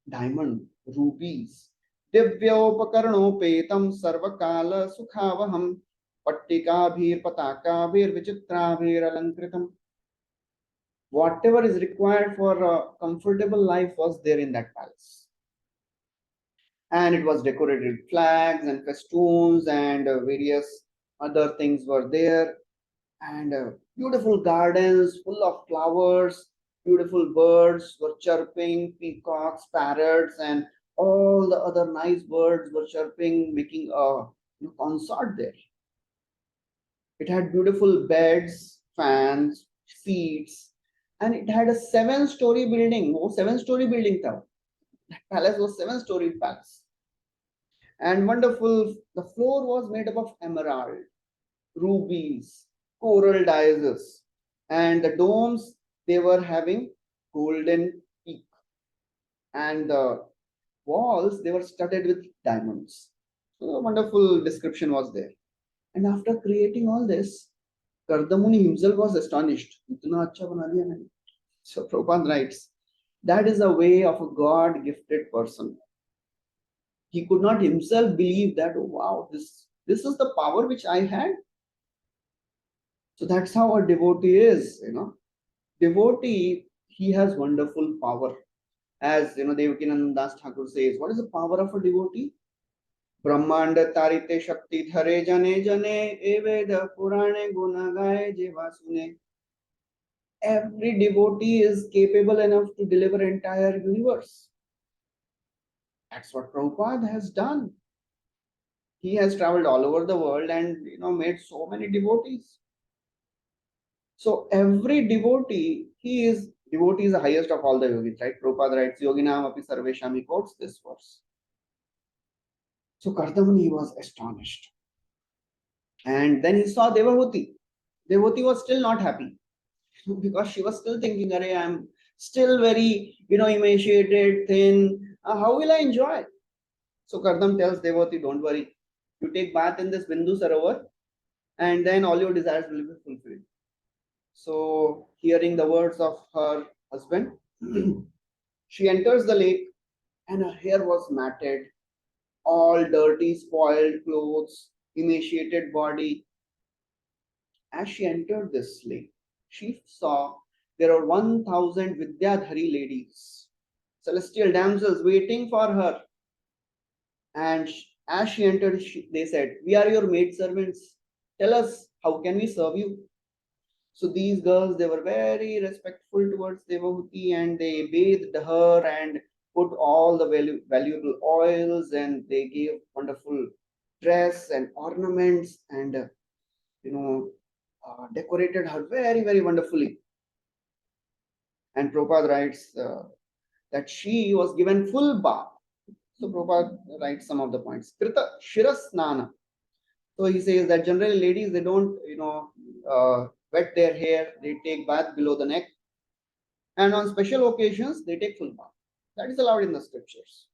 diamond, rubies. Divyaupakaranopetam sarvakala sukhavaham pattikabhir patakabhir vichitrabhir alankritam. Whatever is required for a comfortable life was there in that palace. And it was decorated with flags and festoons and various other things were there. And beautiful gardens full of flowers, beautiful birds were chirping, peacocks, parrots, and all the other nice birds were chirping, making a concert there. It had beautiful beds, fans, seats, and it had a 7-story building. Oh, 7-story building tower. That palace was 7-story palace. And wonderful, the floor was made up of emerald, rubies, coral dices, and the domes, they were having golden peak. And the walls, they were studded with diamonds. So a wonderful description was there. And after creating all this, Kardamuni himself was astonished. Itna acha bana diya maine. So Prabhupada writes, that is a way of a God-gifted person. He could not himself believe that, oh wow, this is the power which I had. So that's how a devotee is, Devotee, he has wonderful power. As Devakinandan Das Thakur says, what is the power of a devotee? Brahmanda tarite shakti dhare jane jane eveda purane guna gaye jeva sune. Every devotee is capable enough to deliver entire universe. That's what Prabhupada has done. He has traveled all over the world and made so many devotees. So every devotee, devotee is the highest of all the yogis, right? Prabhupada writes, Yoginam api sarvesham, he quotes this verse. So Kardamuni was astonished. And then he saw Devahuti. Devahuti was still not happy because she was still thinking, Arey, I'm still very, emaciated, thin. How will I enjoy? So Kardam tells Devahuti, don't worry. You take bath in this Bindu Sarovar and then all your desires will be fulfilled. So, hearing the words of her husband, she enters the lake and her hair was matted, all dirty, spoiled clothes, emaciated body. As she entered this lake, she saw there are 1,000 Vidyadhari ladies, celestial damsels waiting for her. And as she entered, they said, we are your maidservants. Tell us, how can we serve you? So these girls, they were very respectful towards Devahuti and they bathed her and put all the valuable oils and they gave wonderful dress and ornaments and decorated her very, very wonderfully. And Prabhupada writes that she was given full bath. So Prabhupada writes some of the points. Krita Shirasnana. So he says that generally ladies, they don't, wet their hair. They take bath below the neck. And on special occasions, they take full bath. That is allowed in the scriptures.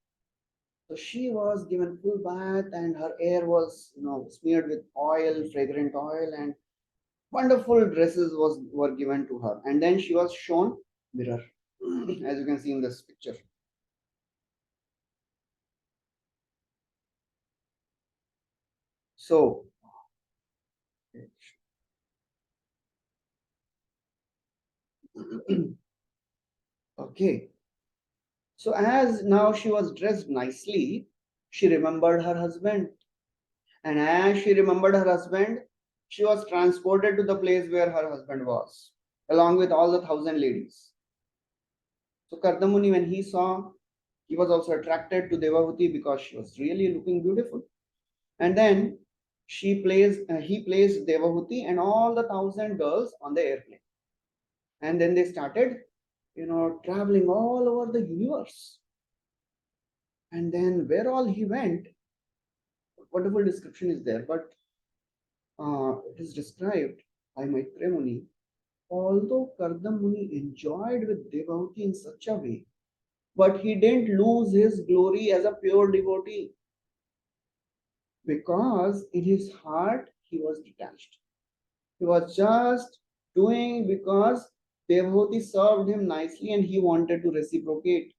So she was given full bath and her hair was, smeared with oil, fragrant oil, and wonderful dresses were given to her. And then she was shown mirror, as you can see in this picture. So, okay. So as now she was dressed nicely, she remembered her husband. And as she remembered her husband, she was transported to the place where her husband was, along with all the 1,000 ladies. So Kardamuni, when he saw, he was also attracted to Devahuti because she was really looking beautiful. And then he placed Devahuti and all the 1,000 girls on the airplane. And then they started, traveling all over the universe. And then where all he went, wonderful description is there, but it is described by Maitreya Muni. Although Kardam Muni enjoyed with Devahuti in such a way, but he didn't lose his glory as a pure devotee, because in his heart he was detached. He was just doing because Devahuti served him nicely and he wanted to reciprocate.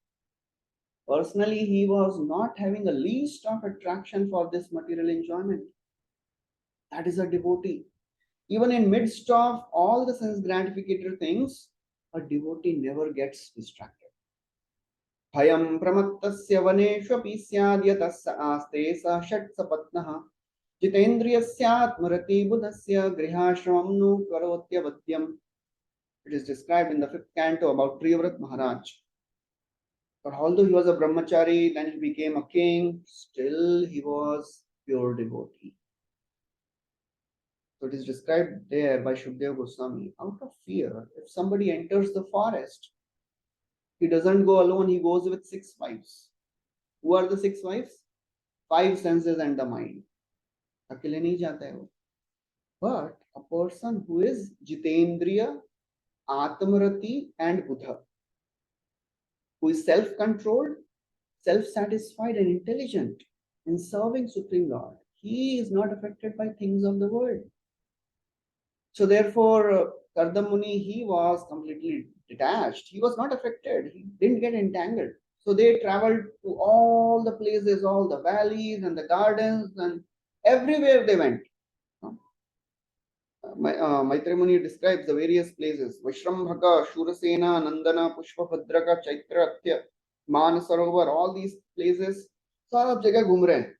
Personally, he was not having a least of attraction for this material enjoyment. That is a devotee. Even in midst of all the sense gratificatory things, a devotee never gets distracted. Bhayam pramattasya vaneshvapi syadyatassa aste sa shat sapatnaha jitendriyasyaatmarati buddhasya grihashramam nu karotyavadyam. It is described in the 5th canto about Priyavrat Maharaj. But although he was a brahmachari, then he became a king, still he was pure devotee. So it is described there by Shukdev Goswami. Out of fear, if somebody enters the forest, he doesn't go alone, he goes with 6 wives. Who are the 6 wives? 5 senses and the mind. Akile nahi jata hai wo. But a person who is Jitendriya, Atmarati and Buddha, who is self-controlled, self-satisfied and intelligent in serving Supreme Lord, he is not affected by things of the world. So therefore, Kardam Muni, he was completely detached. He was not affected. He didn't get entangled. So they traveled to all the places, all the valleys and the gardens, and everywhere they went. Maitreya Muni describes the various places: Vishrambhaka, Shurasena, Nandana, Pushpabhadraka, Chaitratya, Manasarovar, all these places. सब जगह घूम रहे हैं.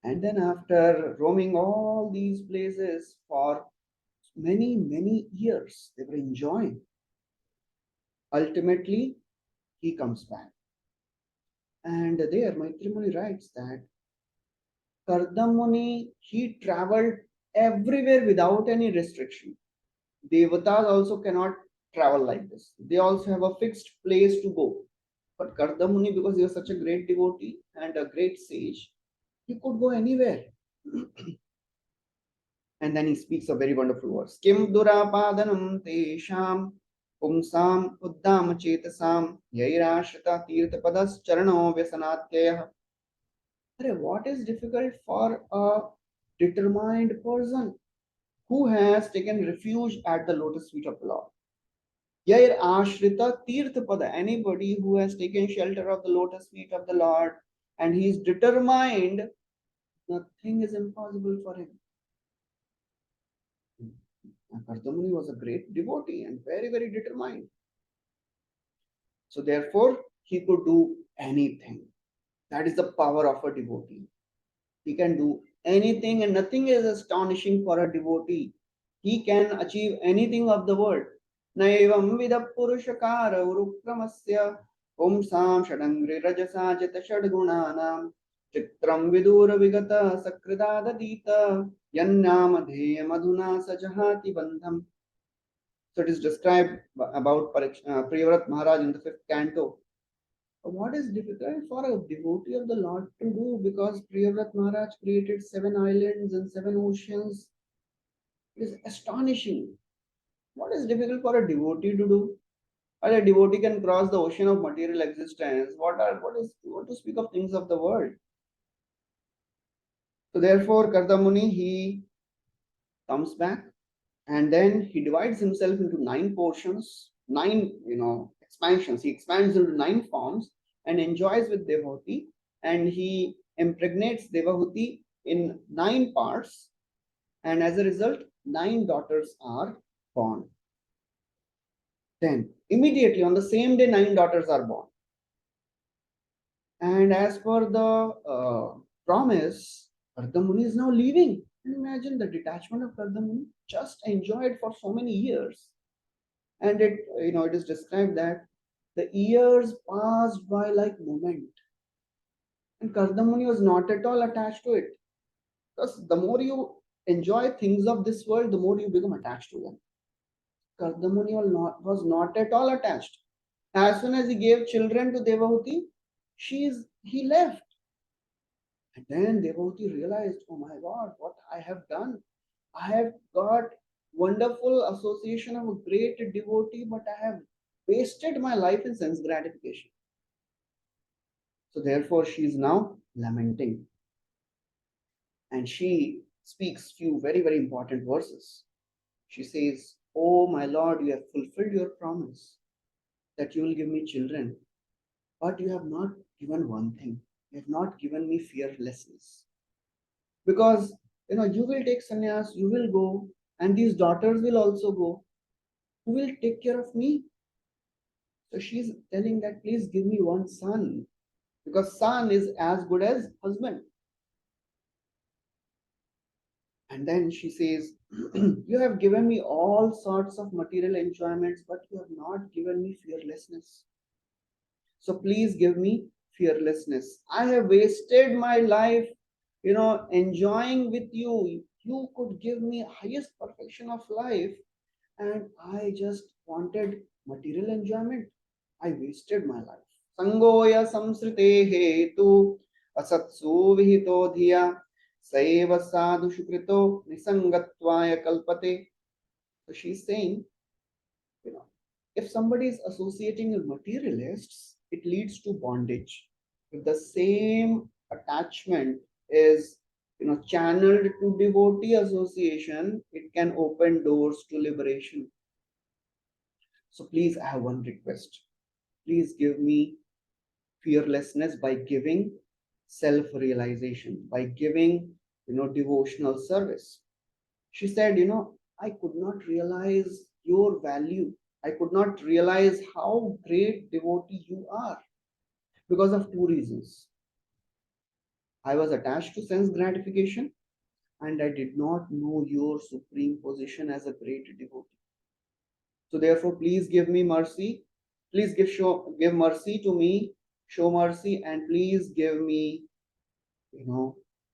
And then after roaming all these places for many, many years, they were enjoying. Ultimately, he comes back. And there, Maitreya Muni writes that Kardam Muni, he traveled everywhere without any restriction. Devatas also cannot travel like this. They also have a fixed place to go. But Kardam Muni, because he was such a great devotee and a great sage, he could go anywhere. And then he speaks a very wonderful verse. Kim durapadanam tesham pumsam uddam chetasam yairashrita tirthapadas charano vyasanatyayah. What is difficult for a determined person who has taken refuge at the lotus feet of the Lord? Yair ashrita tirthapada, anybody who has taken shelter of the lotus feet of the Lord and he is determined, nothing is impossible for him. Kardamuni was a great devotee and very, very determined. So therefore, he could do anything. That is the power of a devotee. He can do anything and nothing is astonishing for a devotee. He can achieve anything of the world. Naivam vida purushakara urukramasya om sam shadangri rajasa jata shadgunanam Chitram vidura vigata sakridadadita yannamadheya madhuna sajahati bandham. So it is described about Priyavrat Maharaj in the fifth canto. What is difficult for a devotee of the Lord to do, because Priyavrat Maharaj created 7 islands and 7 oceans. It is astonishing. What is difficult for a devotee to do? Or a devotee can cross the ocean of material existence. What to speak of things of the world? So therefore, Kardamuni, he comes back, and then he divides himself into 9 portions, 9 expansions. He expands into 9 forms and enjoys with Devahuti, and he impregnates Devahuti in 9 parts, and as a result, 9 daughters are born. Then immediately on the same day, 9 daughters are born. And as per the promise, Kardamuni is now leaving. And imagine the detachment of Kardamuni, just enjoyed for so many years. And it is described that the years passed by like moment. And Kardamuni was not at all attached to it. Because the more you enjoy things of this world, the more you become attached to them. Kardamuni was not at all attached. As soon as he gave children to Devahuti, he left. And then Devahuti realized, oh my God, what I have done. I have got wonderful association of a great devotee, but I have wasted my life in sense gratification. So therefore, she is now lamenting. And she speaks few very, very important verses. She says, oh my Lord, you have fulfilled your promise that you will give me children, but you have not given one thing. You have not given me fearlessness. Because you will take sannyas, you will go, and these daughters will also go. Who will take care of me? So she's telling that please give me one son, because son is as good as husband. And then she says, you have given me all sorts of material enjoyments, but you have not given me fearlessness. So please give me fearlessness. I have wasted my life, enjoying with you. You could give me highest perfection of life, and I just wanted material enjoyment. I wasted my life. Sangoya samsrite hetu asatsu vihito dhiya saiva sadhu shukrito nisangatvaya kalpate. So she's saying, if somebody is associating with materialists, it leads to bondage. If the same attachment is channeled to devotee association, it can open doors to liberation. So please, I have one request. Please give me fearlessness by giving self-realization, by giving devotional service. She said, I could not realize your value. I could not realize how great devotee you are because of 2 reasons. I was attached to sense gratification, and I did not know your supreme position as a great devotee. So therefore, please give me mercy. Please give mercy to me, show mercy, and please give me,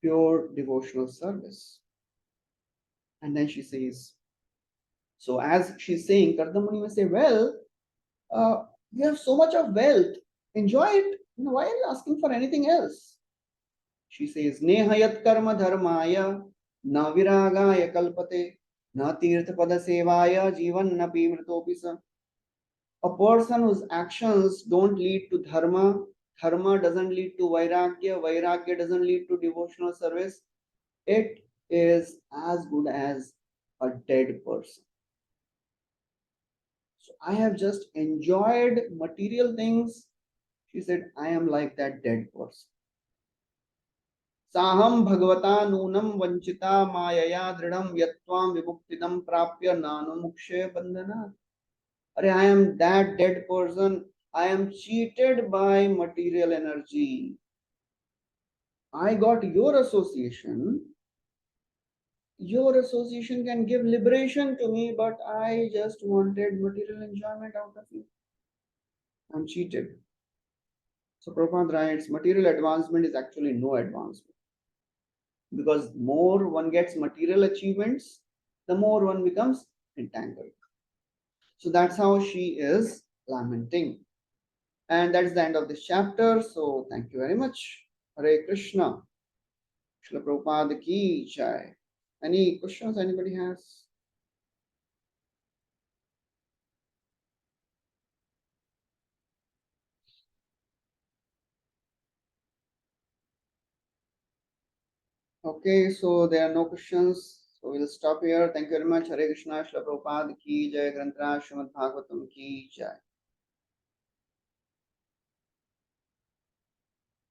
pure devotional service. And then she says, so as she's saying, Kardamuni may say, well, you have so much of wealth, enjoy it. Why are you asking for anything else? She says, Nehayat karma dharmaya na viragaya kalpate na tirtha pada sevaya jivan na pimritopisa. A person whose actions don't lead to dharma, dharma doesn't lead to vairagya, vairagya doesn't lead to devotional service, it is as good as a dead person. So I have just enjoyed material things. She said, I am like that dead person. Saham bhagavata nunam vanchita mayaya dridham yatvam vimuktinam prapya nanumukshe bandhana. I am that dead person. I am cheated by material energy. I got your association. Your association can give liberation to me, but I just wanted material enjoyment out of you. I'm cheated. So Prabhupada writes, material advancement is actually no advancement. Because more one gets material achievements, the more one becomes entangled. So that's how she is lamenting. And that's the end of this chapter. So thank you very much. Hare Krishna. Srila Prabhupada ki jai. Any questions anybody has? Okay, so there are no questions. So we'll stop here. Thank you very much. Hare Krishna. Srila Prabhupada ki jai. Granth Raj Srimad Bhagavatam ki jai.